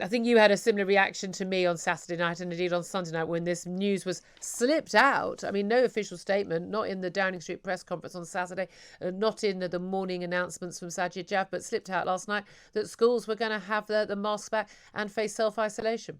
I think you had a similar reaction to me on Saturday night and indeed on Sunday night when this news was slipped out. I mean, no official statement, not in the Downing Street press conference on Saturday, not in the morning announcements from Sajid Jav, but slipped out last night that schools were going to have the masks back and face self-isolation.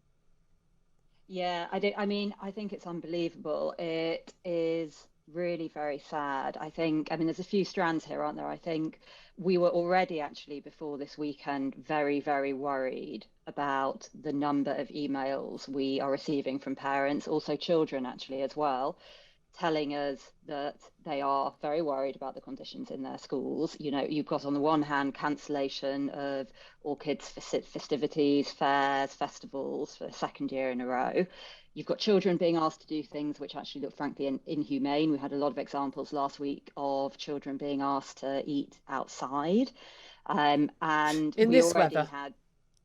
Yeah, I do. I mean, I think it's unbelievable. It is really very sad. I mean, there's a few strands here, aren't there? I think we were already actually before this weekend very, very worried about the number of emails we are receiving from parents, also children actually as well, telling us that they are very worried about the conditions in their schools. You know, you've got on the one hand cancellation of all kids' festivities, fairs, festivals for the second year in a row. You've got children being asked to do things which actually look frankly inhumane. We had a lot of examples last week of children being asked to eat outside. And In we this already weather. had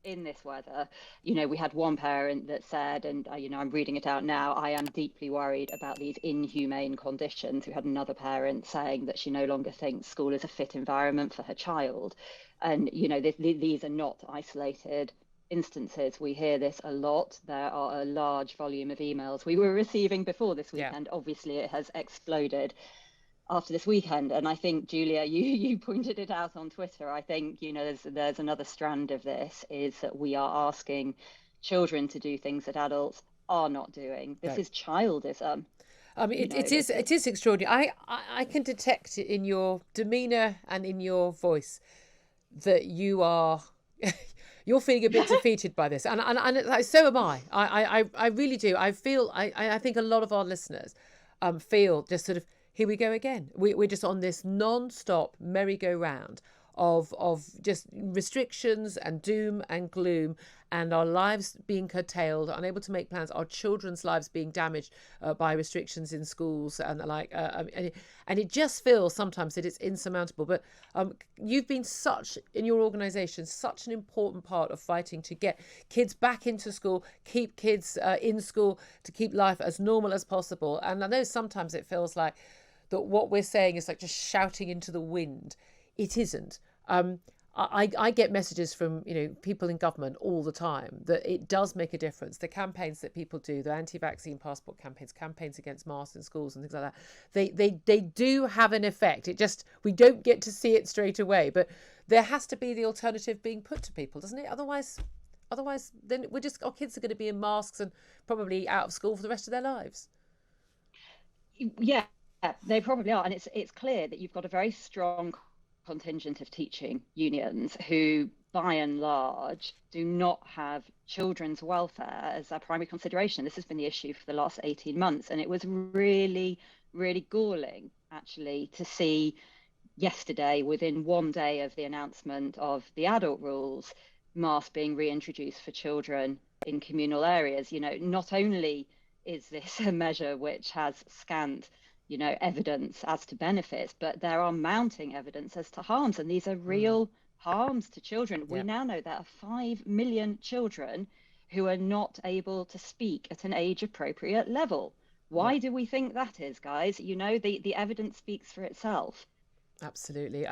in this weather, you know, we had one parent that said, and you know, I'm reading it out now, I am deeply worried about these inhumane conditions. We had another parent saying that she no longer thinks school is a fit environment for her child. And, you know, these are not isolated instances. We hear this a lot. There are a large volume of emails we were receiving before this Yeah. weekend. Obviously, it has exploded after this weekend. And I think, Julia, you pointed it out on Twitter. I think, you know, there's another strand of this is that we are asking children to do things that adults are not doing. This No. is childism. I mean, You know, it is extraordinary. I can detect in your demeanour and in your voice that you are you're feeling a bit defeated by this, and so am I. I really do. I feel I think a lot of our listeners feel just sort of here we go again. We're just on this non-stop merry-go-round of just restrictions and doom and gloom, and our lives being curtailed, unable to make plans, our children's lives being damaged by restrictions in schools and the like. And it just feels sometimes that it's insurmountable. But you've been in your organisation, such an important part of fighting to get kids back into school, keep kids in school, to keep life as normal as possible. And I know sometimes it feels like that what we're saying is like just shouting into the wind. It isn't. I get messages from people in government all the time that it does make a difference. The campaigns that people do, the anti-vaccine passport campaigns against masks in schools and things like that, they do have an effect. It just, we don't get to see it straight away, but there has to be the alternative being put to people, doesn't it? Otherwise then our kids are going to be in masks and probably out of school for the rest of their lives. Yeah, they probably are. And it's clear that you've got a very strong contingent of teaching unions who, by and large, do not have children's welfare as their primary consideration. This has been the issue for the last 18 months. And it was really, really galling, actually, to see yesterday, within one day of the announcement of the adult rules, masks being reintroduced for children in communal areas. You know, not only is this a measure which has scant evidence as to benefits, but there are mounting evidence as to harms, and these are real harms to children. We now know there are 5 million children who are not able to speak at an age appropriate level. Why do we think that is, guys? The evidence speaks for itself. Absolutely.